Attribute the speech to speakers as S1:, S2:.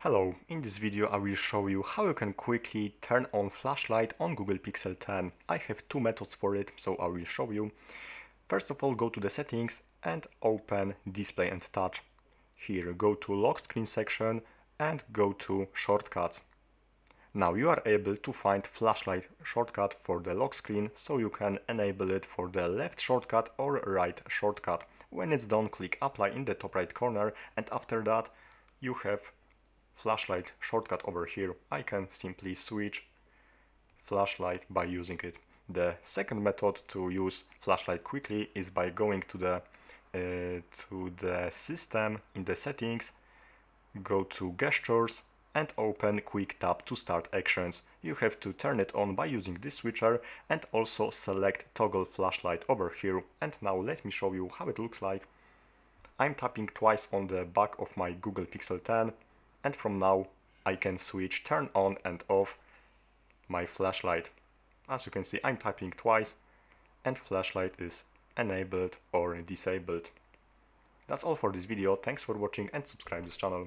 S1: Hello, in this video I will show you how you can quickly turn on flashlight on Google Pixel 10. I have two methods for it, so I will show you. First of all, go to the settings and open display and touch. Here go to lock screen section and go to shortcuts. Now you are able to find flashlight shortcut for the lock screen, so you can enable it for the left shortcut or right shortcut. When it's done, click apply in the top right corner, and after that you have flashlight shortcut over here. I can simply switch flashlight by using it. The second method to use flashlight quickly is by going to the system in the settings, go to gestures and open quick tap to start actions. You have to turn it on by using this switcher and also select toggle flashlight over here. And now let me show you how it looks like. I'm tapping twice on the back of my Google Pixel 10, and from now I can switch turn on and off my flashlight. As you can see, I'm tapping twice and flashlight is enabled or disabled. That's all for this video. Thanks for watching and subscribe this channel.